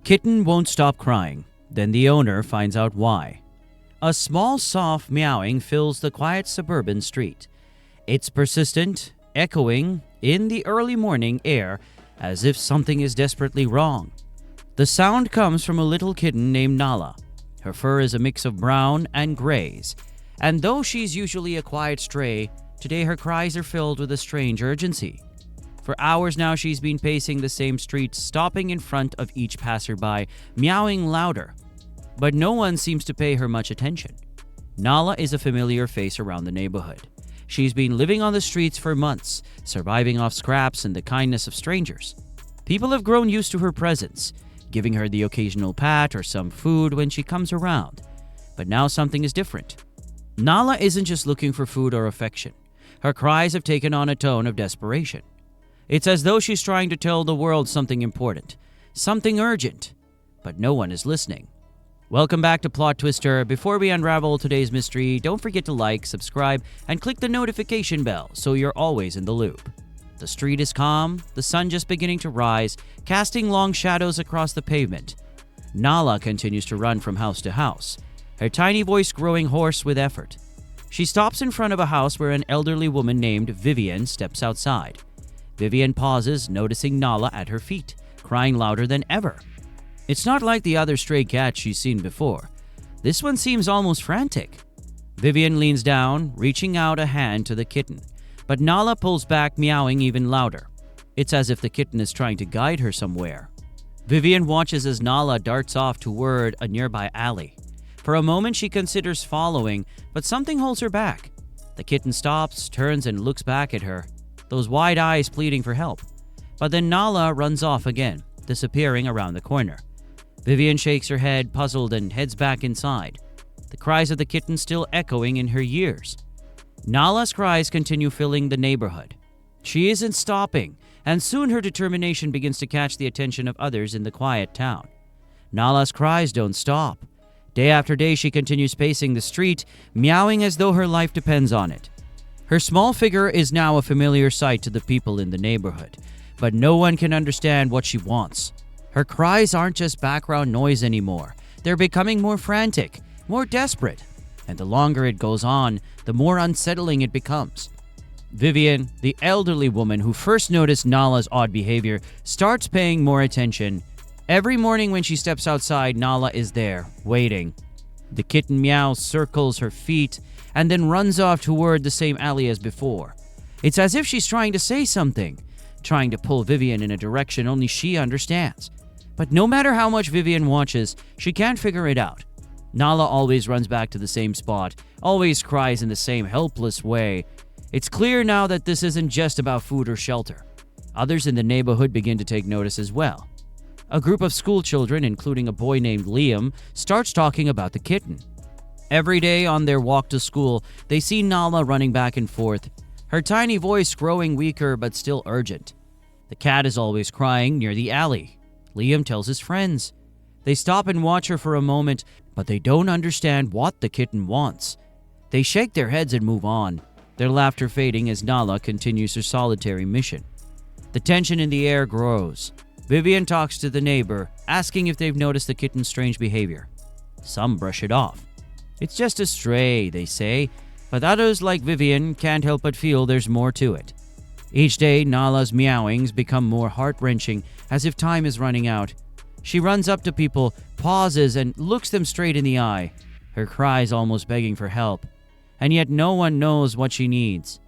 Kitten won't stop crying. Then the owner finds out why. A small, soft meowing fills the quiet suburban street. It's persistent, echoing in the early morning air as if something is desperately wrong. The sound comes from a little kitten named Nala. Her fur is a mix of brown and grays, and though she's usually a quiet stray, today her cries are filled with a strange urgency. For hours now she's been pacing the same streets, stopping in front of each passerby, meowing louder. But no one seems to pay her much attention. Nala is a familiar face around the neighborhood. She's been living on the streets for months, surviving off scraps and the kindness of strangers. People have grown used to her presence, giving her the occasional pat or some food when she comes around. But now something is different. Nala isn't just looking for food or affection. Her cries have taken on a tone of desperation. It's as though she's trying to tell the world something important, something urgent, but no one is listening. Welcome back to PlotTwister. Before we unravel today's mystery, don't forget to like, subscribe, and click the notification bell so you're always in the loop. The street is calm, the sun just beginning to rise, casting long shadows across the pavement. Nala continues to run from house to house, her tiny voice growing hoarse with effort. She stops in front of a house where an elderly woman named Vivian steps outside. Vivian pauses, noticing Nala at her feet, crying louder than ever. It's not like the other stray cats she's seen before. This one seems almost frantic. Vivian leans down, reaching out a hand to the kitten, but Nala pulls back, meowing even louder. It's as if the kitten is trying to guide her somewhere. Vivian watches as Nala darts off toward a nearby alley. For a moment she considers following, but something holds her back. The kitten stops, turns and looks back at her, those wide eyes pleading for help. But then Nala runs off again, disappearing around the corner. Vivian shakes her head, puzzled, and heads back inside, the cries of the kitten still echoing in her ears. Nala's cries continue filling the neighborhood. She isn't stopping, and soon her determination begins to catch the attention of others in the quiet town. Nala's cries don't stop. Day after day she continues pacing the street, meowing as though her life depends on it. Her small figure is now a familiar sight to the people in the neighborhood, but no one can understand what she wants. Her cries aren't just background noise anymore. They're becoming more frantic, more desperate, and the longer it goes on, the more unsettling it becomes. Vivian, the elderly woman who first noticed Nala's odd behavior, starts paying more attention. Every morning when she steps outside, Nala is there, waiting. The kitten meows, circles her feet, and then runs off toward the same alley as before. It's as if she's trying to say something, trying to pull Vivian in a direction only she understands. But no matter how much Vivian watches, she can't figure it out. Nala always runs back to the same spot, always cries in the same helpless way. It's clear now that this isn't just about food or shelter. Others in the neighborhood begin to take notice as well. A group of school children, including a boy named Liam, starts talking about the kitten. Every day on their walk to school, they see Nala running back and forth, her tiny voice growing weaker but still urgent. The cat is always crying near the alley. Liam tells his friends. They stop and watch her for a moment, but they don't understand what the kitten wants. They shake their heads and move on, their laughter fading as Nala continues her solitary mission. The tension in the air grows. Vivian talks to the neighbor, asking if they've noticed the kitten's strange behavior. Some brush it off. It's just a stray, they say, but others, like Vivian, can't help but feel there's more to it. Each day, Nala's meowings become more heart-wrenching, as if time is running out. She runs up to people, pauses, and looks them straight in the eye, her cries almost begging for help. And yet no one knows what she needs.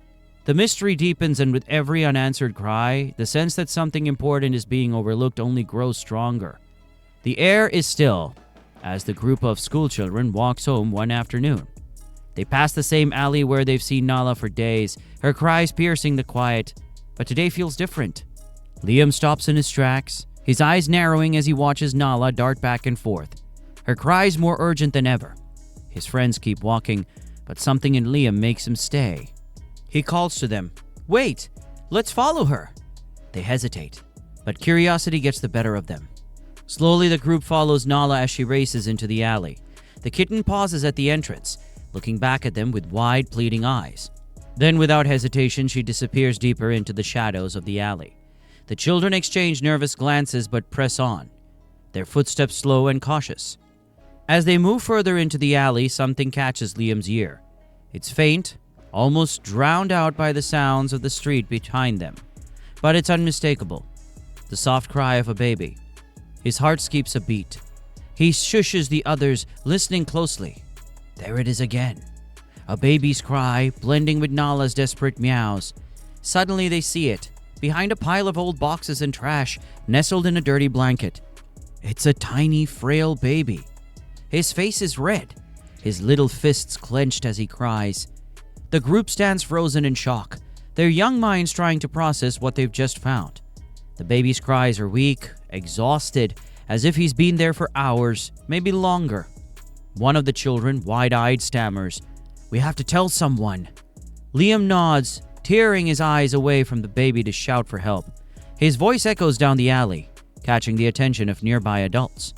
The mystery deepens, and with every unanswered cry, the sense that something important is being overlooked only grows stronger. The air is still, as the group of schoolchildren walks home one afternoon. They pass the same alley where they've seen Nala for days, her cries piercing the quiet. But today feels different. Liam stops in his tracks, his eyes narrowing as he watches Nala dart back and forth, her cries more urgent than ever. His friends keep walking, but something in Liam makes him stay. He calls to them, "Wait, let's follow her." They hesitate, but curiosity gets the better of them. Slowly the group follows Nala as she races into the alley. The kitten pauses at the entrance, looking back at them with wide, pleading eyes. Then, without hesitation, she disappears deeper into the shadows of the alley. The children exchange nervous glances but press on. their footsteps slow and cautious. As they move further into the alley, something catches Liam's ear. It's faint, almost drowned out by the sounds of the street behind them, but it's unmistakable. The soft cry of a baby. His heart skips a beat. He shushes the others, listening closely. There it is again. A baby's cry, blending with Nala's desperate meows. Suddenly they see it, behind a pile of old boxes and trash, nestled in a dirty blanket. It's a tiny, frail baby. His face is red, his little fists clenched as he cries. The group stands frozen in shock, their young minds trying to process what they've just found. The baby's cries are weak, exhausted, as if he's been there for hours, maybe longer. One of the children, wide-eyed, stammers, "We have to tell someone." Liam nods, tearing his eyes away from the baby to shout for help. His voice echoes down the alley, catching the attention of nearby adults.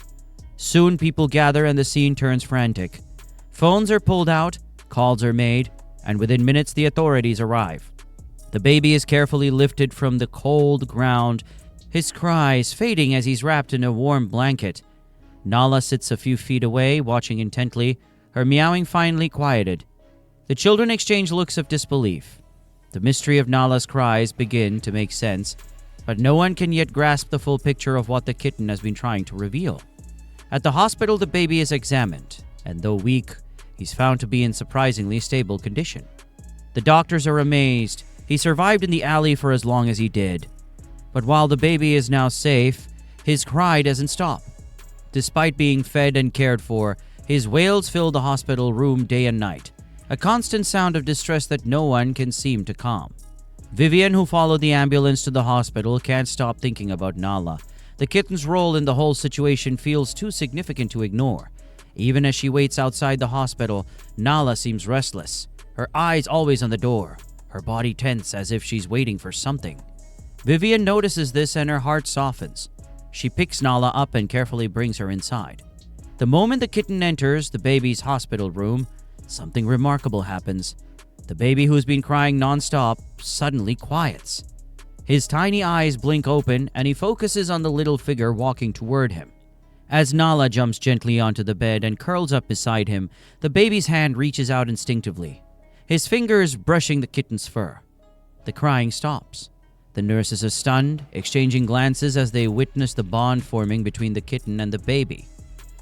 Soon people gather and the scene turns frantic. Phones are pulled out, calls are made, and within minutes the authorities arrive. The baby is carefully lifted from the cold ground, his cries fading as he's wrapped in a warm blanket. Nala sits a few feet away, watching intently, her meowing finally quieted. The children exchange looks of disbelief. The mystery of Nala's cries begin to make sense, but no one can yet grasp the full picture of what the kitten has been trying to reveal. At the hospital, the baby is examined, and though weak, he's found to be in surprisingly stable condition. The doctors are amazed. He survived in the alley for as long as he did. But while the baby is now safe, his cry doesn't stop. Despite being fed and cared for, his wails fill the hospital room day and night, a constant sound of distress that no one can seem to calm. Vivian, who followed the ambulance to the hospital, can't stop thinking about Nala. The kitten's role in the whole situation feels too significant to ignore. Even as she waits outside the hospital, Nala seems restless, her eyes always on the door, her body tense as if she's waiting for something. Vivian notices this and her heart softens. She picks Nala up and carefully brings her inside. The moment the kitten enters the baby's hospital room, something remarkable happens. The baby, who's been crying nonstop, suddenly quiets. His tiny eyes blink open and he focuses on the little figure walking toward him. As Nala jumps gently onto the bed and curls up beside him, the baby's hand reaches out instinctively, his fingers brushing the kitten's fur. The crying stops. The nurses are stunned, exchanging glances as they witness the bond forming between the kitten and the baby.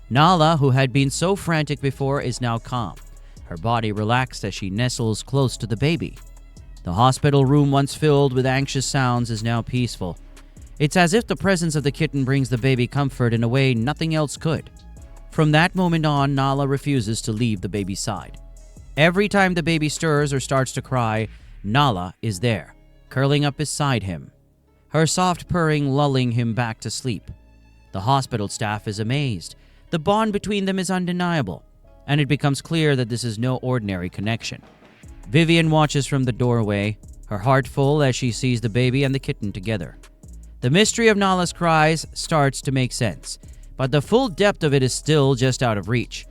Nala, who had been so frantic before, is now calm, her body relaxed as she nestles close to the baby. The hospital room, once filled with anxious sounds, is now peaceful. It's as if the presence of the kitten brings the baby comfort in a way nothing else could. From that moment on, Nala refuses to leave the baby's side. Every time the baby stirs or starts to cry, Nala is there, curling up beside him, her soft purring lulling him back to sleep. The hospital staff is amazed. The bond between them is undeniable, and it becomes clear that this is no ordinary connection. Vivian watches from the doorway, her heart full as she sees the baby and the kitten together. The mystery of Nala's cries starts to make sense, but the full depth of it is still just out of reach.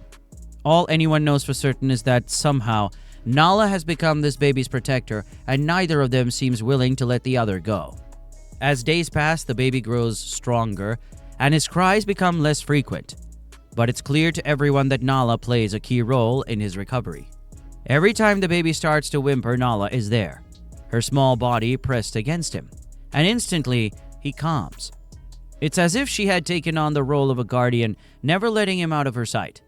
All anyone knows for certain is that somehow Nala has become this baby's protector, and neither of them seems willing to let the other go. As days pass, the baby grows stronger, and his cries become less frequent. But it's clear to everyone that Nala plays a key role in his recovery. Every time the baby starts to whimper, Nala is there, her small body pressed against him, and instantly he calms. It's as if she had taken on the role of a guardian, never letting him out of her sight.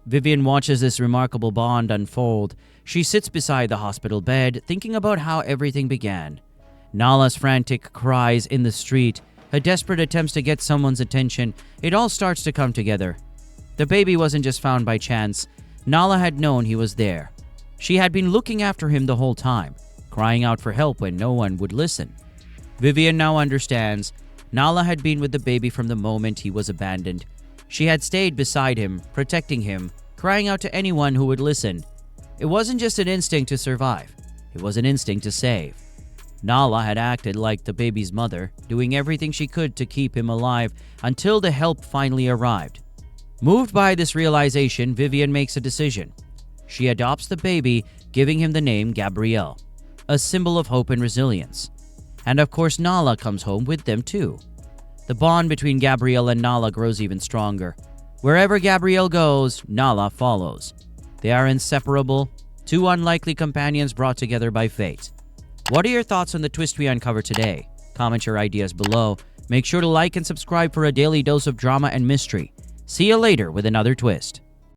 Vivian watches this remarkable bond unfold. She sits beside the hospital bed, thinking about how everything began. Nala's frantic cries in the street, her desperate attempts to get someone's attention, it all starts to come together. The baby wasn't just found by chance. Nala had known he was there. She had been looking after him the whole time, crying out for help when no one would listen. Vivian now understands. Nala had been with the baby from the moment he was abandoned. She had stayed beside him, protecting him, crying out to anyone who would listen. It wasn't just an instinct to survive. It was an instinct to save. Nala had acted like the baby's mother, doing everything she could to keep him alive until the help finally arrived. Moved by this realization, Vivian makes a decision. She adopts the baby, giving him the name Gabrielle, a symbol of hope and resilience. And of course, Nala comes home with them too. The bond between Gabrielle and Nala grows even stronger. Wherever Gabrielle goes, Nala follows. They are inseparable, two unlikely companions brought together by fate. What are your thoughts on the twist we uncovered today? Comment your ideas below. Make sure to like and subscribe for a daily dose of drama and mystery. See you later with another twist.